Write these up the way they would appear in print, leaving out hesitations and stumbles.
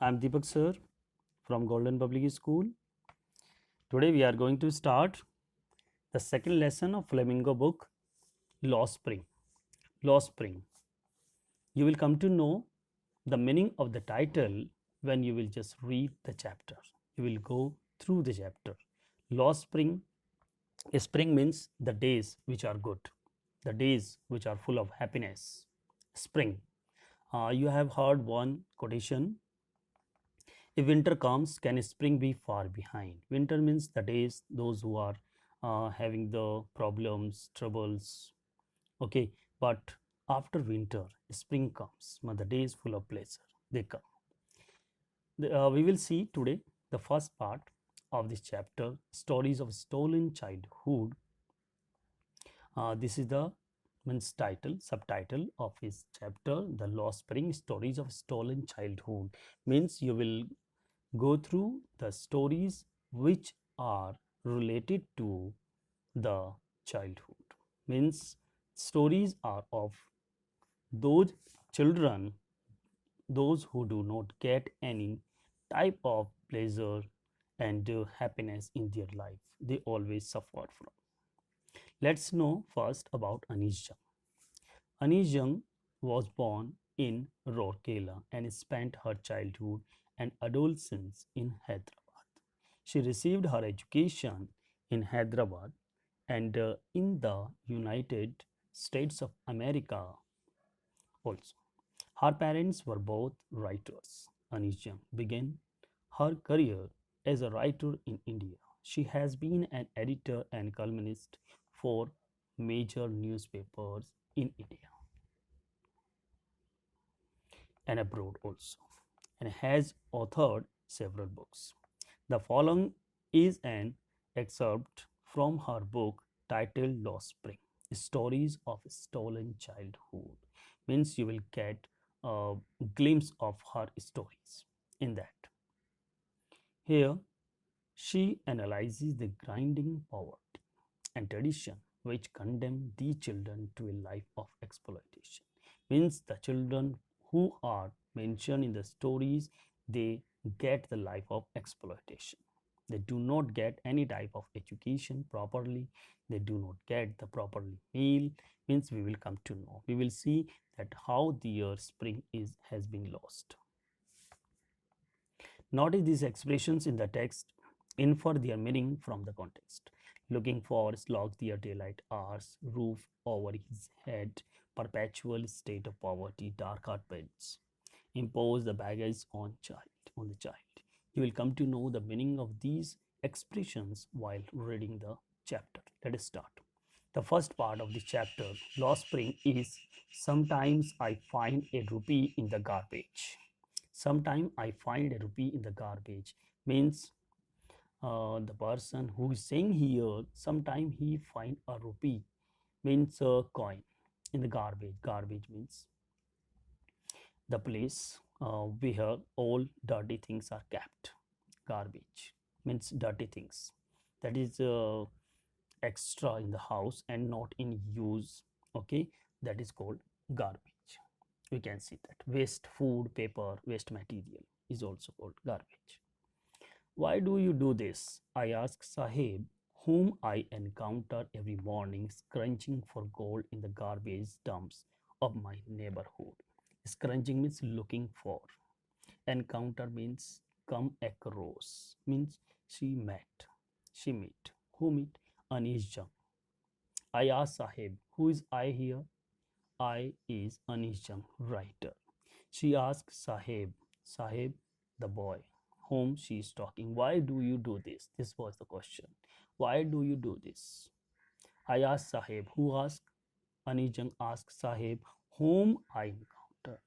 I'm Deepak Sir from Golden Public School. Today we are going to start the second lesson of Flamingo book, Lost Spring. Lost Spring. You will come to know the meaning of the title when you will just read the chapter. You will go through the chapter. Lost Spring. Spring means the days which are good, the days which are full of happiness. Spring. You have heard one quotation. If winter comes, can spring be far behind? Winter means the days, those who are having the problems, troubles. Okay, but after winter, spring comes. The days full of pleasure, they come. We will see today the first part of this chapter, stories of stolen childhood. This is the means title, subtitle of his chapter, The Lost Spring, Stories of Stolen Childhood. Means you will go through the stories which are related to the childhood. Means stories are of those children, those who do not get any type of pleasure and happiness in their life. They always suffer from. Let's know first about Anish Jung. Anish Jung was born in Rourkela and spent her childhood and adolescence in Hyderabad. She received her education in Hyderabad and in the United States of America also. Her parents were both writers. Anish Jung began her career as a writer in India. She has been an editor and columnist for major newspapers in India and abroad also, and has authored several books. The following is an excerpt from her book titled Lost Spring, Stories of Stolen Childhood. Means you will get a glimpse of her stories in that. Here, she analyzes the grinding poverty and tradition which condemn the children to a life of exploitation. Means the children who are mentioned in the stories, they get the life of exploitation. They do not get any type of education properly. They do not get the properly meal. Means we will come to know. We will see that how their spring has been lost. Notice these expressions in the text, infer their meaning from the context. Looking for, slogs their daylight hours, roof over his head, perpetual state of poverty, dark carpets, impose the baggage on the child. You will come to know the meaning of these expressions while reading the chapter. Let us start. The first part of the chapter, Lost Spring, is sometimes I find a rupee in the garbage. Sometimes I find a rupee in the garbage means the person who is saying here, sometimes he find a rupee means a coin in the garbage. Garbage means the place where all dirty things are kept. Garbage means dirty things that is extra in the house and not in use. Okay, that is called garbage. We can see that waste food, paper, waste material is also called garbage. Why do you do this? I ask Sahib, whom I encounter every morning scrunching for gold in the garbage dumps of my neighborhood. Scrunching means looking for. Encounter means come across. Means she met. She meet. Who meet? Anish Jung. I ask Sahib, who is I here? I is Anish Jung, writer. She asks Sahib, Sahib, the boy, whom she is talking. Why do you do this? This was the question. Why do you do this? I ask Sahib. Who asked? Anish Jung asks Sahib, whom I encounter.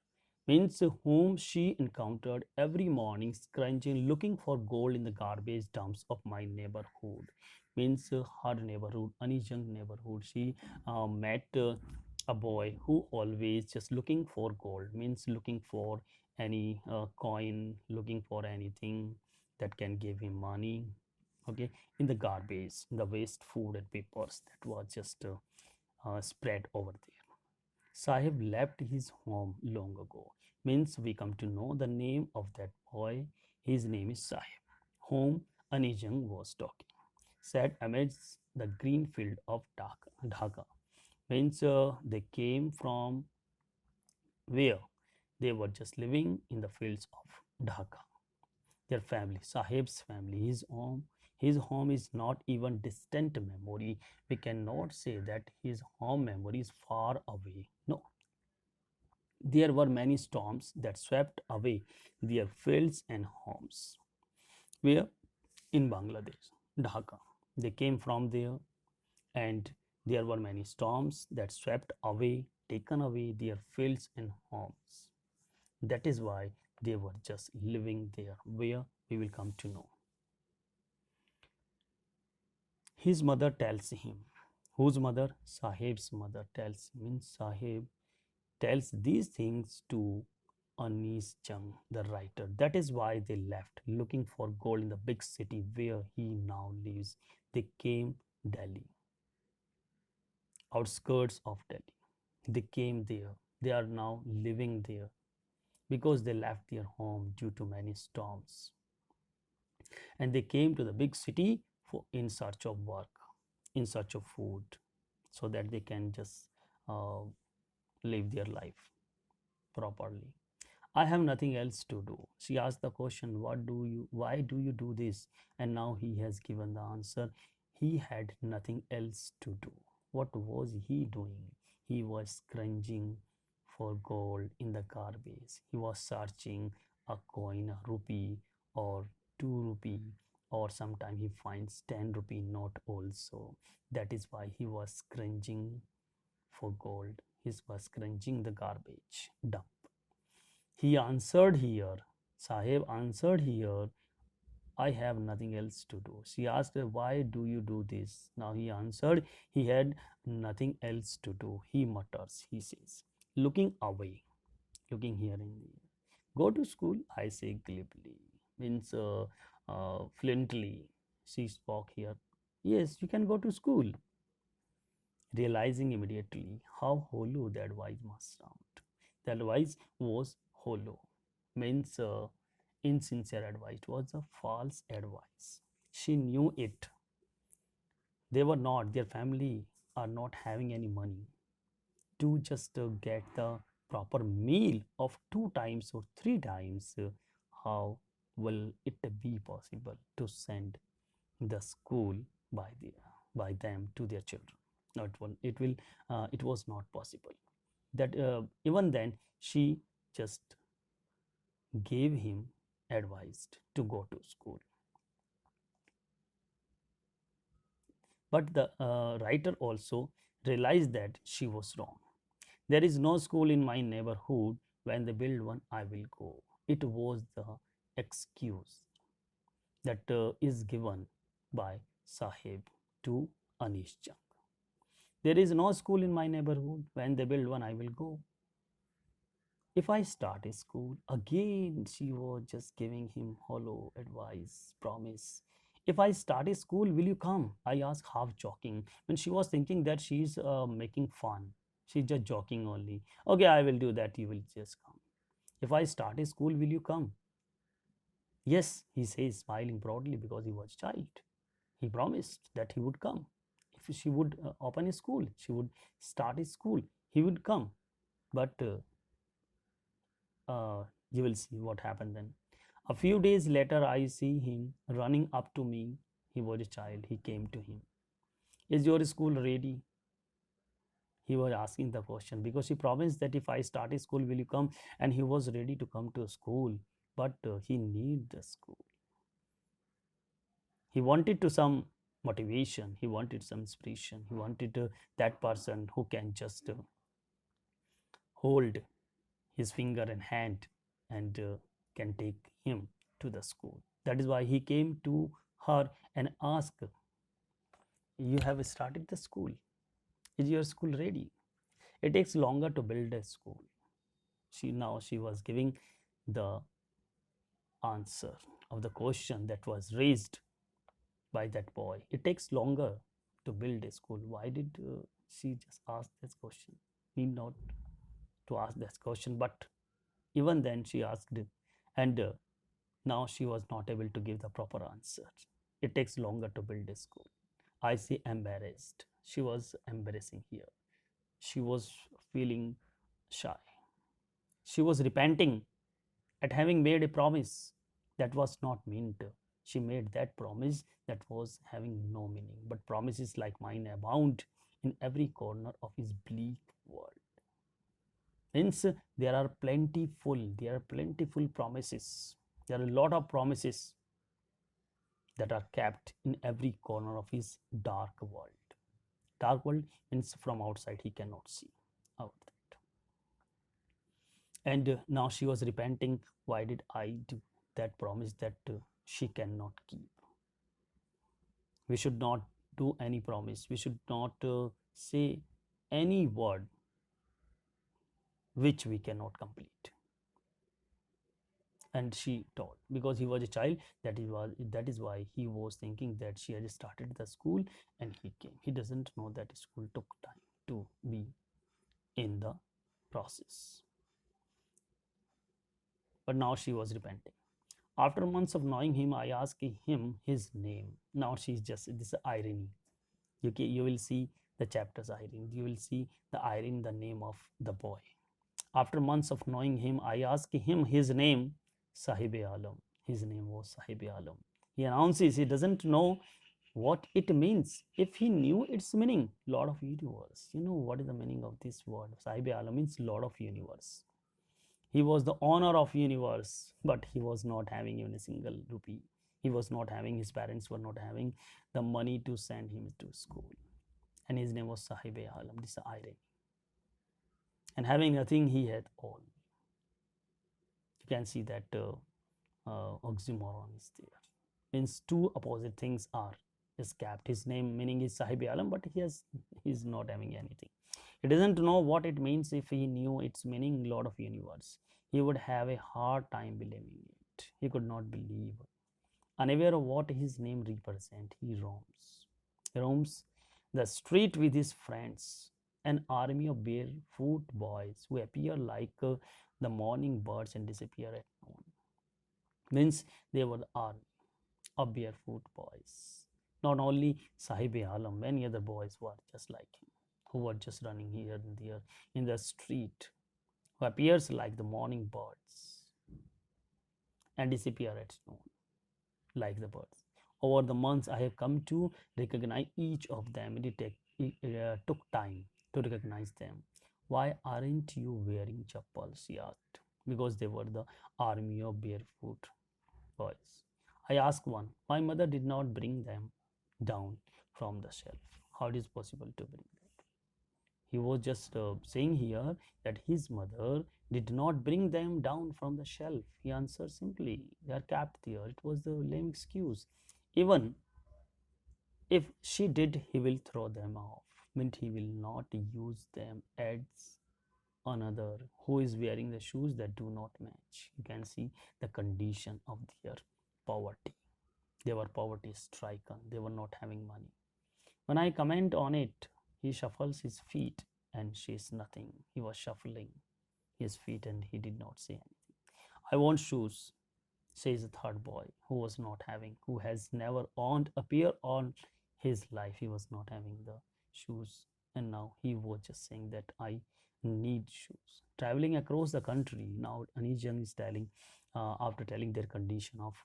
Means whom she encountered every morning scrunching, looking for gold in the garbage dumps of my neighborhood. Means her neighborhood, Anish Jung neighborhood. She met a boy who always just looking for gold. Means looking for any coin, looking for anything that can give him money. Okay, in the garbage, the waste food and papers that was just spread over there. Sahib left his home long ago. means we come to know the name of that boy. His name is Sahib, whom Anijang was talking. Sat amidst the green field of Dhaka. Means they came from where? They were just living in the fields of Dhaka. Their family, Sahib's family, his home is not even distant memory. We cannot say that his home memory is far away. No, there were many storms that swept away their fields and homes. Where? In Bangladesh, Dhaka. They came from there, and there were many storms that swept away, taken away their fields and homes. That is why they were just living there, where we will come to know. His mother tells him, whose mother? Sahib's mother tells him, means Sahib tells these things to Anis Jung, the writer. That is why they left, looking for gold in the big city where he now lives. They came Delhi, outskirts of Delhi. They came there. They are now living there because they left their home due to many storms. And they came to the big city for in search of work, in search of food, so that they can just uh, live their life properly. I have nothing else to do. She asked the question, why do you do this? And now he has given the answer. He had nothing else to do. What was he doing? He was scrounging for gold in the garbage. He was searching a coin, a rupee or 2 rupee, or sometime he finds 10 rupee note also. That is why he was scrounging for gold. He was scrounging the garbage dump. He answered here, Sahib answered here, I have nothing else to do. She asked, why do you do this? Now he answered, he had nothing else to do. He mutters, he says, looking away, looking here and there. Go to school, I say glibly, means fluently. She spoke here. Yes, you can go to school. Realizing immediately how hollow that advice must sound. The advice was hollow, means insincere advice. It was a false advice. She knew it. They were not, their family are not having any money to just get the proper meal of 2 times or 3 times. How will it be possible to send the school by by them to their children? No, it was not possible. That even then she just gave him advice to go to school. But the writer also realized that she was wrong. There is no school in my neighborhood. When they build one, I will go. It was the excuse that is given by Sahib to Anish Chand. There is no school in my neighborhood. When they build one, I will go. If I start a school, again she was just giving him hollow advice, promise. If I start a school, will you come? I asked, half joking. When she was thinking that she's making fun, she's just joking only. Okay, I will do that. You will just come. If I start a school, will you come? Yes, he says, smiling broadly because he was child. He promised that he would come. If she would open a school, she would start a school, he would come. But you will see what happened then. A few days later, I see him running up to me. He was a child. He came to him. Is your school ready? He was asking the question because she promised that if I start a school, will you come? And he was ready to come to a school, but he need the school. He wanted to some motivation. He wanted some inspiration. He wanted that person who can just hold his finger and hand and can take him to the school. That is why he came to her and asked, you have started the school. Is your school ready? It takes longer to build a school. She was giving the answer of the question that was raised by that boy. It takes longer to build a school. Why did she just ask this question? Need not to ask this question, but Even then, she asked, and now she was not able to give the proper answer. It takes longer to build a school. I say embarrassed. She was embarrassing here. She was feeling shy. She was repenting at having made a promise that was not meant. She made that promise that was having no meaning. But promises like mine abound in every corner of his bleak world. Hence, there are plentiful promises. There are a lot of promises that are kept in every corner of his dark world. Dark world means from outside he cannot see out that. And now she was repenting. Why did I do that promise that she cannot keep? We should not do any promise. We should not say any word which we cannot complete. And she told, because he was a child, that is why he was thinking that she had started the school and he came. He doesn't know that school took time to be in the process. But now she was repenting. After months of knowing him, I asked him his name. Now she's just, this is irony. You will see the chapter's irony. You will see the irony, the name of the boy. After months of knowing him, I asked him his name, Sahib Alam. His name was Sahib Alam. He announces he doesn't know what it means. If he knew its meaning, Lord of Universe. You know what is the meaning of this word? Sahib Alam means Lord of Universe. He was the owner of universe, but he was not having even a single rupee. He was not having, his parents were not having the money to send him to school. And his name was Sahib Alam. This is irony. And having nothing, he had all. You can see that oxymoron is there. Means two opposite things are escaped. His name meaning is Sahib Alam, but he's not having anything. He doesn't know what it means. If he knew its meaning, Lord of Universe, he would have a hard time believing it. He could not believe. Unaware of what his name represents, he roams the street with his friends, an army of barefoot boys who appear like the morning birds and disappear at noon. Means they were the army of barefoot boys. Not only Sahib Alam, many other boys were just like him, who were just running here and there in the street, who appears like the morning birds and disappear at noon like the birds. Over the months, I have come to recognize each of them. It took time to recognize them. Why aren't you wearing chappals? She asked. Because they were the army of barefoot boys. I asked one. My mother did not bring them down from the shelf. How it is possible to bring that? He was just saying here that his mother did not bring them down from the shelf. He answered simply, they are kept there. It was the lame excuse. Even if she did, he will throw them off. Meant he will not use them as another who is wearing the shoes that do not match. You can see the condition of their poverty. They were poverty stricken. They were not having money. When I comment on it, he shuffles his feet and says nothing. He was shuffling his feet and he did not say anything. I want shoes, says the third boy, who has never owned a pair on his life. He was not having the shoes, and now he was just saying that I need shoes. Traveling across the country, now Anijang is telling, after telling their condition of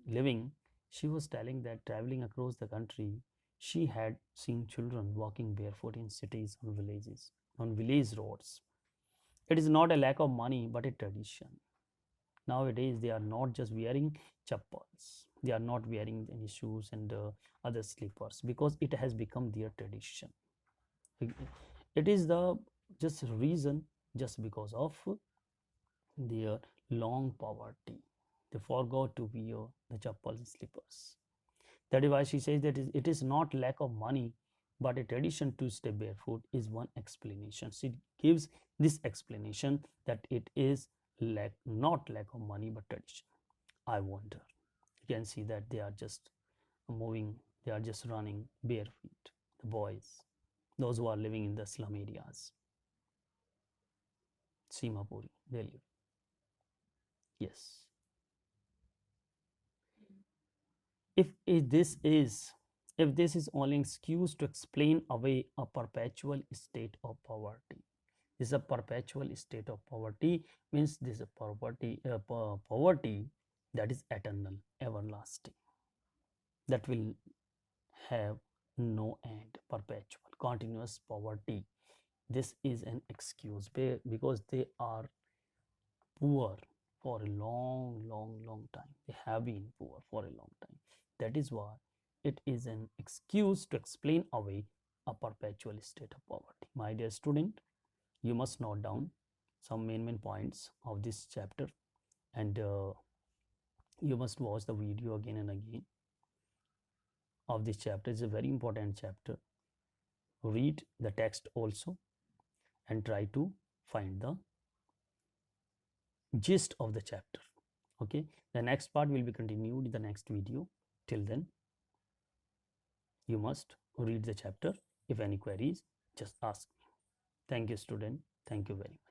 living, she was telling that traveling across the country, she had seen children walking barefoot in cities, on village roads. It is not a lack of money, but a tradition. Nowadays, they are not just wearing chappals. They are not wearing any shoes and other slippers because it has become their tradition. It is the just reason, just because of their long poverty. They forgot to wear the chappals and slippers. That is why she says that it is not lack of money, but a tradition to stay barefoot is one explanation. She gives this explanation that it is not lack of money, but tradition. I wonder. You can see that they are just moving, they are just running barefoot. The boys, those who are living in the slum areas. Simapuri, Delhi. Yes. If this is if this is only an excuse to explain away a perpetual state of poverty. This is a perpetual state of poverty, means this is a poverty that is eternal, everlasting, that will have no end, perpetual, continuous poverty. This is an excuse because they are poor for a long, long, long time. They have been poor for a long time. That is why it is an excuse to explain away a perpetual state of poverty. My dear student, you must note down some main points of this chapter, and you must watch the video again and again of this chapter. It's a very important chapter. Read the text also and try to find the gist of the chapter. Okay, the next part will be continued in the next video. Till then, you must read the chapter. If any queries, just ask me. Thank you, student. Thank you very much.